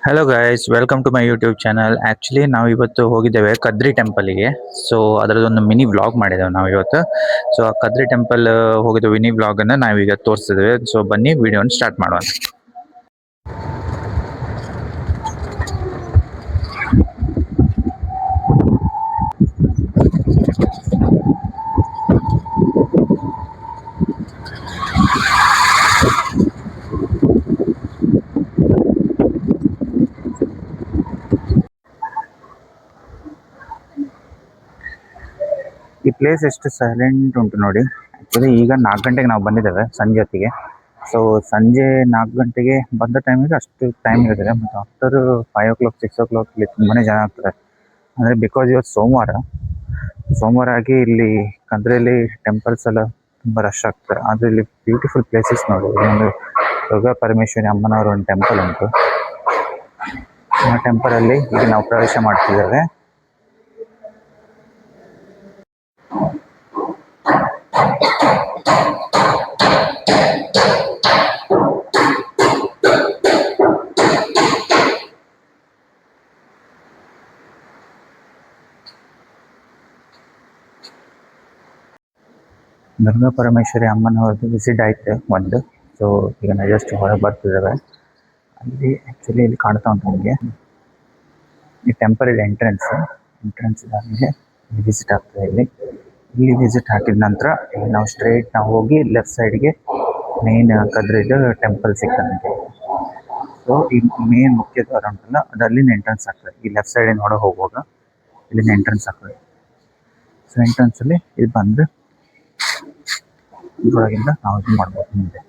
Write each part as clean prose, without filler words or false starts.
Hello guys, welcome to my YouTube channel. Actually ನಾವು ಇವತ್ತು ಹೋಗಿದ್ದೇವೆ ಕದ್ರಿ ಟೆಂಪಲಿಗೆ. ಸೊ ಅದರದ್ದೊಂದು ಮಿನಿ ವ್ಲಾಗ್ ಮಾಡಿದ್ದೇವೆ ನಾವು ಇವತ್ತು. ಸೊ ಆ ಕದ್ರಿ ಟೆಂಪಲ್ ಹೋಗಿದ್ದ ಮಿನಿ ವ್ಲಾಗನ್ನು ನಾವೀಗ ತೋರಿಸ್ತಿದ್ದೇವೆ. ಸೊ ಬನ್ನಿ ವಿಡಿಯೋನ ಸ್ಟಾರ್ಟ್ ಮಾಡೋಣ. ಈ ಪ್ಲೇಸ್ ಎಷ್ಟು ಸೈಲೆಂಟ್ ಉಂಟು ನೋಡಿ. ಆ್ಯಕ್ಚುಲಿ ಈಗ 4 ಗಂಟೆಗೆ ನಾವು ಬಂದಿದ್ದೇವೆ, ಸಂಜೆ ಹೊತ್ತಿಗೆ. ಸೊ ಸಂಜೆ 4 ಗಂಟೆಗೆ ಬಂದ ಟೈಮಿಗೆ ಅಷ್ಟು ಟೈಮ್ ಇರ್ತದೆ. ಮತ್ತು ಆಫ್ಟರ್ 5 o'clock 6 o'clock ಇಲ್ಲಿ ತುಂಬಾ ಜನ ಆಗ್ತಾರೆ. ಅಂದರೆ ಬಿಕಾಸ್ ಇವತ್ತು ಸೋಮವಾರ ಆಗಿ ಇಲ್ಲಿ ಕದ್ರೆಯಲ್ಲಿ ಟೆಂಪಲ್ಸ್ ಎಲ್ಲ ತುಂಬ ರಶ್ ಆಗ್ತಾರೆ. ಆದರೆ ಇಲ್ಲಿ ಬ್ಯೂಟಿಫುಲ್ ಪ್ಲೇಸಸ್ ನೋಡಿ. ಒಂದು ದುರ್ಗಾ ಪರಮೇಶ್ವರಿ ಅಮ್ಮನವರ ಒಂದು ಟೆಂಪಲ್ ಉಂಟು. ಆ ಟೆಂಪಲಲ್ಲಿ ಈಗ ನಾವು ಪ್ರವೇಶ ಮಾಡ್ತಿದ್ದೇವೆ. ದುರ್ಗಾ ಪರಮೇಶ್ವರಿ ಅಮ್ಮನವ್ರದ್ದು ವಿಸಿಟ್ ಆಯ್ತು ಒಂದು. ಸೊ ಈಗ ನಾವು ಜಸ್ಟ್ ಹೊರಗೆ ಬರ್ತಿದ್ದೇವೆ. ಅಲ್ಲಿ ಆ್ಯಕ್ಚುಲಿ ಇಲ್ಲಿ ಕಾಣ್ತಾ ಉಂಟು ನಮಗೆ ಈ ಟೆಂಪಲ್ ಇದೆ. ಎಂಟ್ರೆನ್ಸ್ ಇದಾದಮೇಲೆ ವಿಸಿಟ್ ಆಗ್ತದೆ. ಇಲ್ಲಿ ವಿಸಿಟ್ ಹಾಕಿದ ನಂತರ ನಾವು ಹೋಗಿ ಲೆಫ್ಟ್ ಸೈಡ್ಗೆ ಮೇನ್ ಕದ್ರಿದು ಟೆಂಪಲ್ ಸಿಗ್ತದೆ. ಸೊ ಈ ಮೇನ್ ಮುಖ್ಯ ದ್ವಾರ ಉಂಟಲ್ಲ, ಅದು ಅಲ್ಲಿಂದ ಎಂಟ್ರೆನ್ಸ್ ಆಗ್ತದೆ. ಈ ಲೆಫ್ಟ್ ಸೈಡ್ ನೋಡೋ ಹೋಗುವಾಗ ಇಲ್ಲಿಂದ ಎಂಟ್ರೆನ್ಸ್ ಆಗ್ತದೆ. ಸೊ ಎಂಟ್ರೆನ್ಸಲ್ಲಿ ಇದು ಬಂದರೆ ಇದರೊಳಗಿಂದ ನಾವು ಇದು ಮಾಡ್ಬೋದು ಮುಂದೆ.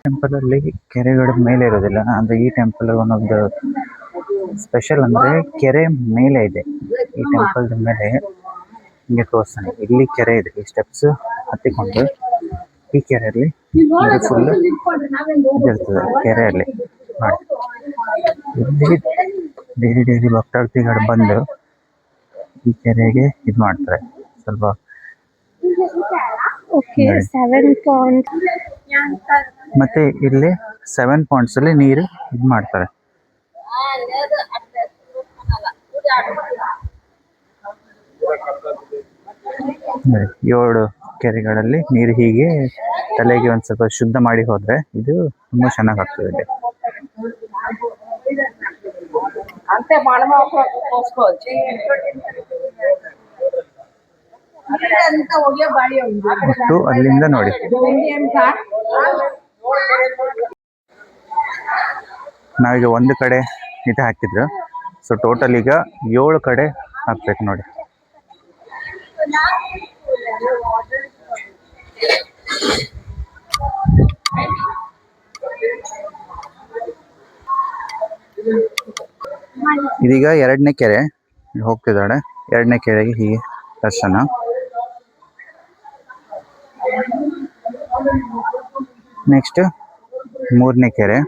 ಟೆಂಪಲ್ ಅಲ್ಲಿ ಕೆರೆಗಳ ಮೇಲೆ ಇರೋದಿಲ್ಲ. ಅಂದ್ರೆ ಈ ಟೆಂಪಲ್ ಒಂದೊಂದು ಸ್ಪೆಷಲ್ ಅಂದ್ರೆ ಕೆರೆ ಮೇಲೆ ಇದೆ. ಈ ಟೆಂಪಲ್ ಮೇಲೆ ಹಿಂಗೆ ತೋರಿಸ್ತಾನೆ, ಇಲ್ಲಿ ಕೆರೆ ಇದೆ. ಈ ಸ್ಟೆಪ್ಸ್ ಹತ್ತಿಕೊಂಡು ಈ ಕೆರೆಯಲ್ಲಿ ಫುಲ್ ಇದಿರ್ತದೆ. ಕೆರೆಯಲ್ಲಿ ಇಲ್ಲಿ ಡೈಲಿ ಭಕ್ತಾರ್ಥಿಗಳು ಬಂದು ಈ ಕೆರೆಗೆ ಇದು ಮಾಡ್ತಾರೆ. ಸ್ವಲ್ಪ ಮತ್ತೆ ಇಲ್ಲಿ 7 ಪಾಯಿಂಟ್ಸ್ ಅಲ್ಲಿ ನೀರು ಇದು ಮಾಡ್ತಾರೆ. ಏಳು ಕೆರೆಗಳಲ್ಲಿ ನೀರು ಹೀಗೆ ತಲೆಗೆ ಒಂದ್ ಸ್ವಲ್ಪ ಶುದ್ಧ ಮಾಡಿ ಹೋದ್ರೆ ಇದು ತುಂಬಾ ಚೆನ್ನಾಗಿ ಆಗ್ತದೆ. ಮತ್ತು ಅಲ್ಲಿಂದ ನೋಡಿ, ನಾವೀಗ ಒಂದು ಕಡೆ ಇದು ಹಾಕಿದ್ರು. ಸೊ ಟೋಟಲ್ ಈಗ 7 ಕಡೆ ಹಾಕ್ಬೇಕು ನೋಡಿ. ಇದೀಗ 2ನೇ ಕೆರೆ ಹೋಗ್ತಿದ್ದಾಳೆ. 2ನೇ ಕೆರೆಗೆ ಹೀಗೆ ದರ್ಶನ. ನೆಕ್ಸ್ಟ್ 3ನೇ ಕೆರೆ.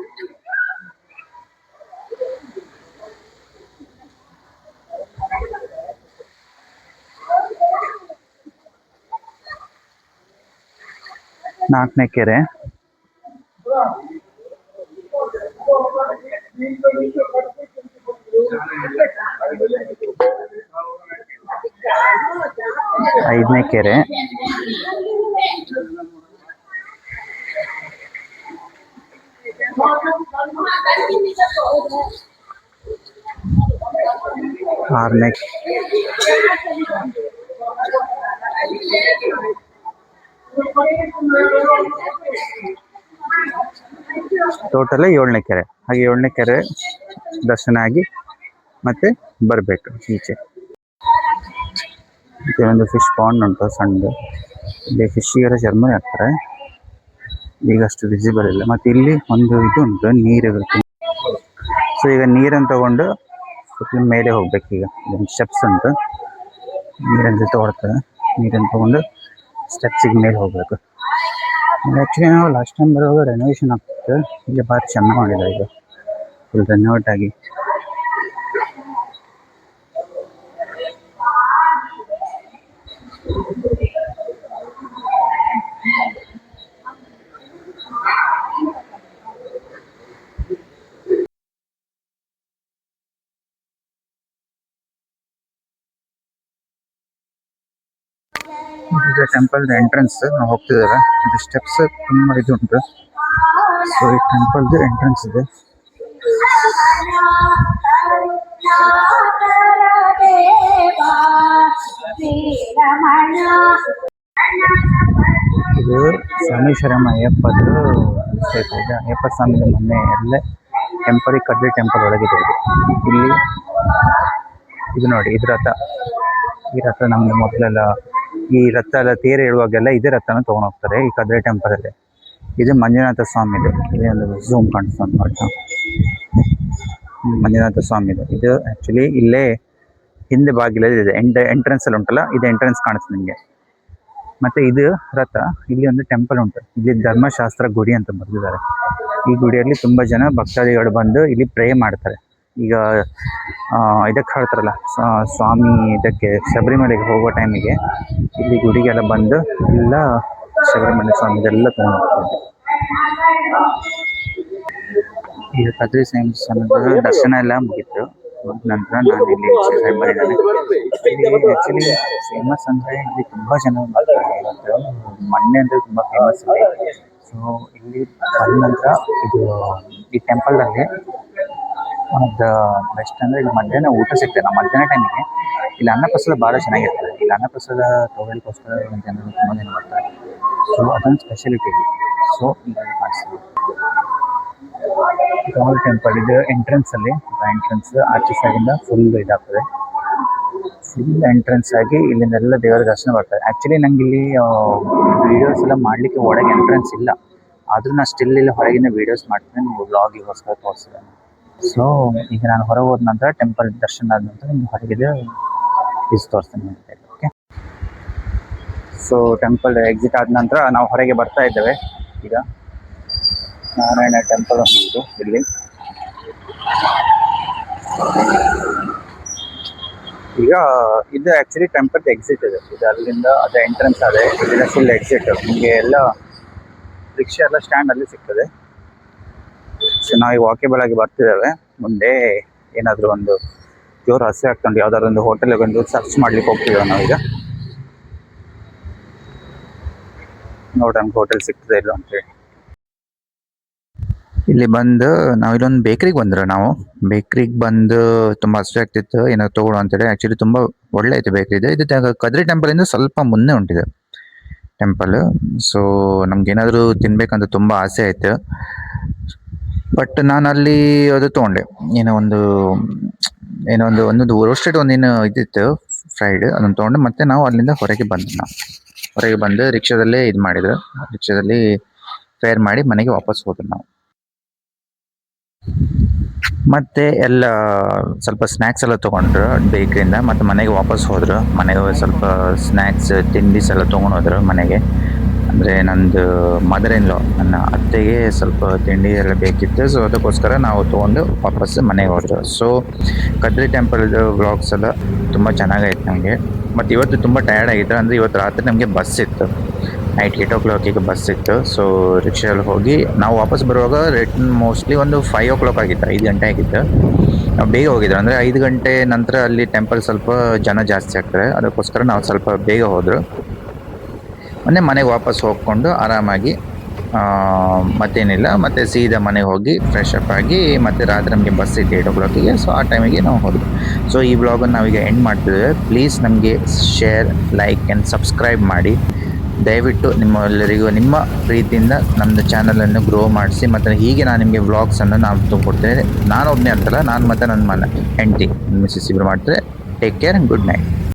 ನಾಲ್ಕನೇ ಕೆರೆ. ಐದನೇ ಕೆರೆ. ಆರನೇ. ಟೋಟಲ್ 7ನೇ ಕೆರೆ. ಹಾಗೆ 7ನೇ ಕೆರೆ ದರ್ಶನ ಆಗಿ ಮತ್ತೆ ಬರಬೇಕು ಈಚೆ. ಒಂದು ಫಿಶ್ ಪಾಂಡ್ ಉಂಟು ಸಣ್ಣದು. ಇಲ್ಲಿ ಫಿಶ್ಗೆಲ್ಲ ಜರ್ಮನಿ ಹಾಕ್ತಾರೆ. ಈಗ ಅಷ್ಟು ವಿಸಿಬಲ್ ಇಲ್ಲ. ಮತ್ತು ಇಲ್ಲಿ ಒಂದು ಇದು ಉಂಟು, ನೀರು ಇರುತ್ತೆ. ಸೊ ಈಗ ನೀರನ್ನು ತಗೊಂಡು ಸುತ್ತಲೂ ಮೇಲೆ ಹೋಗ್ಬೇಕು. ಈಗ ಒಂದು ಸ್ಟೆಪ್ಸ್ ಉಂಟು, ನೀರನ್ನು ಜೊತೆ ಓಡ್ತದೆ. ನೀರನ್ನು ತಗೊಂಡು ಸ್ಟೆಪ್ಸಿಗೆ ಮೇಲೆ ಹೋಗ್ಬೇಕು. ಆ್ಯಕ್ಚುಲಿ ನಾವು ಲಾಸ್ಟ್ ಟೈಮ್ ಬರುವಾಗ ರೆನೋವೇಷನ್ ಆಗ್ತಿತ್ತು. ಈಗ ಭಾರಿ ಚೆನ್ನಾಗಿ ಮಾಡಿದ್ದಾರೆ ಈಗ, ಫುಲ್ ರೆನೋವೇಟ್ ಆಗಿ. ಇದು ಟೆಂಪಲ್ ಎಂಟ್ರೆನ್ಸ್ ನಾವು ಹೋಗ್ತಿದ್ದೇವೆ. ಇದು ಸ್ಟೆಪ್ಸ್ ತುಂಬ ಇದು ಉಂಟು. ಸೊ ಈ ಟೆಂಪಲ್ದು ಎಂಟ್ರೆನ್ಸ್ ಇದೆ. ಇದು ಸೋಮೇಶ್ವರಮ್ಮ ಅಯ್ಯಪ್ಪದು ಕ್ಷೇತ್ರ ಇದೆ. ಅಯ್ಯಪ್ಪ ಸ್ವಾಮಿ ಮೊನ್ನೆ ಎಲ್ಲೇ ಟೆಂಪಲ್, ಕದ್ರಿ ಟೆಂಪಲ್ ಒಳಗಿದೆ ಇದು. ಇಲ್ಲಿ ಇದು ನೋಡಿ, ಇದು ರಥ. ಈ ರಥ ನಮ್ದು ಮೊದಲೆಲ್ಲ ಈ ರಥ ಎಲ್ಲ ತೇರು ಇಡುವಾಗೆಲ್ಲ ಇದೇ ರಥನ ತೊಗೊಂಡು ಹೋಗ್ತಾರೆ ಈ ಕದ್ರಿ ಟೆಂಪಲಲ್ಲಿ. ಇದು ಮಂಜುನಾಥ ಸ್ವಾಮಿದು. ಇಲ್ಲಿ ಒಂದು ಝೂಮ್ ಕಾಣಿಸ್ತಾ ನೋಡಿ, ಮಂಜುನಾಥ ಸ್ವಾಮಿದು. ಇದು ಆ್ಯಕ್ಚುಲಿ ಇಲ್ಲೇ ಹಿಂದೆ ಬಾಗಿಲಲ್ಲಿ ಇದೆ, ಎಂಟ್ರೆನ್ಸಲ್ಲಿ ಉಂಟಲ್ಲ, ಇದು ಎಂಟ್ರೆನ್ಸ್ ಕಾಣಿಸ್ತು ನಿಮಗೆ. ಮತ್ತು ಇದು ರಥ. ಇಲ್ಲಿ ಒಂದು ಟೆಂಪಲ್ ಉಂಟು, ಇಲ್ಲಿ ಧರ್ಮಶಾಸ್ತ್ರ ಗುಡಿ ಅಂತ ಬರೆದಿದ್ದಾರೆ. ಈ ಗುಡಿಯಲ್ಲಿ ತುಂಬ ಜನ ಭಕ್ತಾದಿಗಳು ಬಂದು ಇಲ್ಲಿ ಪ್ರೇ ಮಾಡ್ತಾರೆ. ಈಗ ಇದಕ್ಕೆ ಹೇಳ್ತಾರಲ್ಲ ಸ್ವಾಮಿ, ಇದಕ್ಕೆ ಶಬರಿಮಲೆಗೆ ಹೋಗೋ ಟೈಮಿಗೆ ಇಲ್ಲಿ ಗುಡಿಗೆಲ್ಲ ಬಂದು ಎಲ್ಲ ಶಬರಿಮಲೆ ಸ್ವಾಮಿದೆಲ್ಲ ತೊಗೊಂಡು ಹೋಗ್ತಾರೆ. ಈಗ ಕದ್ರಿ ಸ್ವಾಮಿ ದರ್ಶನ ಎಲ್ಲ ಮುಗೀತು. ನಂತರ ನಾನು ಇಲ್ಲಿ ಬಂದಿದ್ದೇನೆ. ಇಲ್ಲಿ ಆ್ಯಕ್ಚುಲಿ ಫೇಮಸ್ ಅಂದರೆ ಇಲ್ಲಿ ತುಂಬ ಜನ ಬರ್ತಾರೆ. ಮೊನ್ನೆ ಅಂದರೆ ತುಂಬ ಫೇಮಸ್ ಇದೆ. ಸೊ ಇಲ್ಲಿ ಬಂದ ನಂತರ ಇದು ಈ ಟೆಂಪಲ್ನಲ್ಲಿ ಒಂದು ಬೆಸ್ಟ್ ಅಂದರೆ ಇಲ್ಲಿ ಮಧ್ಯಾಹ್ನ ಊಟ ಸಿಗ್ತದೆ. ನಾವು ಮಧ್ಯಾಹ್ನ ಟೈಮಿಗೆ ಇಲ್ಲಿ ಅನ್ನಪ್ರಸಾದ ಭಾಳ ಚೆನ್ನಾಗಿರ್ತದೆ. ಇಲ್ಲಿ ಅನ್ನಪ್ರಸಾದ ತೊಗೊಳ್ಳಿಕ್ಕೋಸ್ಕರ ಜನರು ತುಂಬ ಜನ ಬರ್ತಾರೆ. ಸೊ ಅದೊಂದು ಸ್ಪೆಷಾಲಿಟಿ ಇಲ್ಲಿ. ಸೊ ಈಗ ಕಾಣಿಸ್ತೀವಿ ಗಾಡ್ ಟೆಂಪಲ್. ಇದು ಎಂಟ್ರೆನ್ಸಲ್ಲಿ, ಎಂಟ್ರೆನ್ಸ್ ಆಚೆ ಸೈಡಿಂದ ಫುಲ್ ಇದಾಗ್ತದೆ. ಫುಲ್ ಎಂಟ್ರೆನ್ಸ್ ಆಗಿ ಇಲ್ಲಿಂದೆಲ್ಲ ದೇವರ ದರ್ಶನ ಬರ್ತಾರೆ. ಆ್ಯಕ್ಚುಲಿ ನಂಗೆ ಇಲ್ಲಿ ವೀಡಿಯೋಸ್ ಎಲ್ಲ ಮಾಡಲಿಕ್ಕೆ ಒಳಗೆ ಎಂಟ್ರೆನ್ಸ್ ಇಲ್ಲ, ಆದರೂ ನಾನು ಸ್ಟಿಲ್ ಇಲ್ಲಿ ಹೊರಗಿನ ವೀಡಿಯೋಸ್ ಮಾಡ್ತೀನಿ, ನಿಮ್ಗೆ ವ್ಲಾಗಿಗೋಸ್ಕರ ತೋರಿಸಿದ್ದೇನೆ. ಸೊ ಈಗ ನಾನು ಹೊರಗೆ ಹೋದ ನಂತರ ಟೆಂಪಲ್ ದರ್ಶನ ಆದ ನಂತರ ನಿಮ್ಗೆ ಹೊರಗಿದೆ ಇಸ್ ತೋರಿಸ್ತೀನಿ. ಓಕೆ, ಸೊ ಟೆಂಪಲ್ ಎಕ್ಸಿಟ್ ಆದ ನಂತರ ನಾವು ಹೊರಗೆ ಬರ್ತಾ ಇದ್ದೇವೆ. ಈಗ ನಾರಾಯಣ ಟೆಂಪಲ್ ಒಂದು ಇಲ್ಲಿ. ಈಗ ಇದು ಆ್ಯಕ್ಚುಲಿ ಟೆಂಪಲ್ ಎಕ್ಸಿಟ್ ಇದೆ. ಇದು ಅಲ್ಲಿಂದ ಅದು ಎಂಟ್ರೆನ್ಸ್ ಅದೇ, ಇಲ್ಲಿಂದ ಫುಲ್ ಎಕ್ಸಿಟ್. ನಿಮಗೆ ಎಲ್ಲ ರಿಕ್ಷಾ ಎಲ್ಲ ಸ್ಟ್ಯಾಂಡಲ್ಲಿ ಸಿಗ್ತದೆ. ಸೊ ನಾವು ವಾಕೇಬಲ್ ಆಗಿ ಬರ್ತಿದ್ದೇವೆ. ಮುಂದೆ ಏನಾದರೂ ಒಂದು ಜೋರು ಹಸಿ ಆಗ್ತಂಡು ಯಾವ್ದಾದ್ರು ಒಂದು ಹೋಟೆಲ್ಗೆ ಒಂದು ಸರ್ಚ್ ಮಾಡ್ಲಿಕ್ಕೆ ಹೋಗ್ತಿದ್ದೇವೆ ನಾವೀಗ. ನೋಡ್ರಿ ನಮ್ಗೆ ಹೋಟೆಲ್ ಸಿಗ್ತದೆ ಇಲ್ಲ ಅಂತೇಳಿ. ಇಲ್ಲಿ ಬಂದು ನಾವು ಇಲ್ಲೊಂದು ಬೇಕ್ರಿಗೆ ಬಂದ್ರೆ, ನಾವು ಬೇಕ್ರಿಗೆ ಬಂದು ತುಂಬ ಹಸಿವೆ ಆಗ್ತಿತ್ತು, ಏನಾದ್ರು ತೊಗೊಳ್ಳೋ ಅಂತೇಳಿ. ಆ್ಯಕ್ಚುಲಿ ತುಂಬ ಒಳ್ಳೆ ಐತೆ ಬೇಕ್ರಿ ಇದೆ. ಇದು ಕದ್ರಿ ಟೆಂಪಲಿಂದ ಸ್ವಲ್ಪ ಮುಂದೆ ಉಂಟಿದೆ ಟೆಂಪಲ್. ಸೊ ನಮ್ಗೇನಾದರೂ ತಿನ್ಬೇಕಂತ ತುಂಬ ಆಸೆ ಆಯಿತು. ಬಟ್ ನಾನು ಅಲ್ಲಿ ಅದು ತೊಗೊಂಡೆ, ಏನೋ ಒಂದೊಂದು ರೋಸ್ಟೆಡ್ ಒಂದೇನು ಇದಿತ್ತು ಫ್ರೈಡ್, ಅದನ್ನು ತೊಗೊಂಡು ಮತ್ತೆ ನಾವು ಅಲ್ಲಿಂದ ಹೊರಗೆ ಬಂದು ರಿಕ್ಷಾದಲ್ಲೇ ಇದು ಮಾಡಿದ್ರು. ರಿಕ್ಷಾದಲ್ಲಿ ಫೇರ್ ಮಾಡಿ ಮನೆಗೆ ವಾಪಸ್ ಹೋದ್ರು ನಾವು. ಮತ್ತೆ ಎಲ್ಲ ಸ್ವಲ್ಪ ಸ್ನ್ಯಾಕ್ಸ್ ಎಲ್ಲ ತೊಗೊಂಡ್ರು ಬೇಕ್ರಿಯಿಂದ. ಮತ್ತು ಮನೆಗೆ ವಾಪಸ್ ಹೋದರು. ಮನೆಗೆ ಸ್ವಲ್ಪ ಸ್ನ್ಯಾಕ್ಸ್ ತಿಂಡಿಸ್ ಎಲ್ಲ ತೊಗೊಂಡು ಹೋದ್ರು ಮನೆಗೆ. ಅಂದರೆ ನಂದು ಮದರ್ ಇನ್ ಲಾ, ನನ್ನ ಅತ್ತೆಗೆ ಸ್ವಲ್ಪ ತಿಂಡಿ ಎಲ್ಲ ಬೇಕಿತ್ತು. ಸೊ ಅದಕ್ಕೋಸ್ಕರ ನಾವು ತೊಗೊಂಡು ವಾಪಸ್ ಮನೆಗೆ ಹೋದ್ರು. ಸೊ ಕದ್ರಿ ಟೆಂಪಲ್ದು ವ್ಲಾಗ್ಸ್ ಎಲ್ಲ ತುಂಬ ಚೆನ್ನಾಗಾಯ್ತು ನಮಗೆ. ಮತ್ತು ಇವತ್ತು ತುಂಬ ಟಯರ್ಡ್ ಆಗಿತ್ತು, ಅಂದರೆ ಇವತ್ತು ರಾತ್ರಿ ನಮಗೆ ಬಸ್ ಇತ್ತು, ನೈಟ್ 8 o'clock ಬಸ್ ಇತ್ತು. ಸೊ ರಿಕ್ಷಾದಲ್ಲಿ ಹೋಗಿ ನಾವು ವಾಪಸ್ ಬರುವಾಗ ರಿಟರ್ನ್ ಮೋಸ್ಟ್ಲಿ ಒಂದು 5 o'clock ಆಗಿತ್ತು, 5 ಗಂಟೆ ಆಗಿತ್ತು. ನಾವು ಬೇಗ ಹೋಗಿದ್ರು, ಅಂದರೆ 5 ಗಂಟೆ ನಂತರ ಅಲ್ಲಿ ಟೆಂಪಲ್ ಸ್ವಲ್ಪ ಜನ ಜಾಸ್ತಿ ಆಗ್ತಾರೆ, ಅದಕ್ಕೋಸ್ಕರ ನಾವು ಸ್ವಲ್ಪ ಬೇಗ ಹೋದರು. ಮೊನ್ನೆ ಮನೆಗೆ ವಾಪಸ್ ಹೋಗ್ಕೊಂಡು ಆರಾಮಾಗಿ ಮತ್ತೇನಿಲ್ಲ, ಮತ್ತು ಸೀದಾ ಮನೆಗೆ ಹೋಗಿ ಫ್ರೆಶ್ ಅಪ್ ಆಗಿ ಮತ್ತೆ ರಾತ್ರಿ ನಮಗೆ ಬಸ್ ಇತ್ತು 8 o'clock. ಸೊ ಆ ಟೈಮಿಗೆ ನಾವು ಹೋದ್ವಿ. ಸೊ ಈ ವ್ಲಾಗನ್ನು ನಾವೀಗ ಎಂಡ್ ಮಾಡ್ತಿದ್ದೇವೆ. ಪ್ಲೀಸ್ ನಮಗೆ ಶೇರ್, ಲೈಕ್ ಆ್ಯಂಡ್ ಸಬ್ಸ್ಕ್ರೈಬ್ ಮಾಡಿ. ದಯವಿಟ್ಟು ನಿಮ್ಮೆಲ್ಲರಿಗೂ ನಿಮ್ಮ ಪ್ರೀತಿಯಿಂದ ನಮ್ಮದು ಚಾನಲನ್ನು ಗ್ರೋ ಮಾಡಿಸಿ. ಮತ್ತು ಹೀಗೆ ನಾನು ನಿಮಗೆ ವ್ಲಾಗ್ಸನ್ನು ನಾವು ಕೊಡ್ತೇನೆ. ನಾನು ಒಬ್ಬನೇ ಅಂತಲ್ಲ, ನಾನು ಮತ್ತು ನನ್ನ ಹೆಂಡತಿ ಮಿಸ್ಸಸ್ ಇಬ್ಬರು ಮಾಡ್ತಾರೆ. Take care and good night.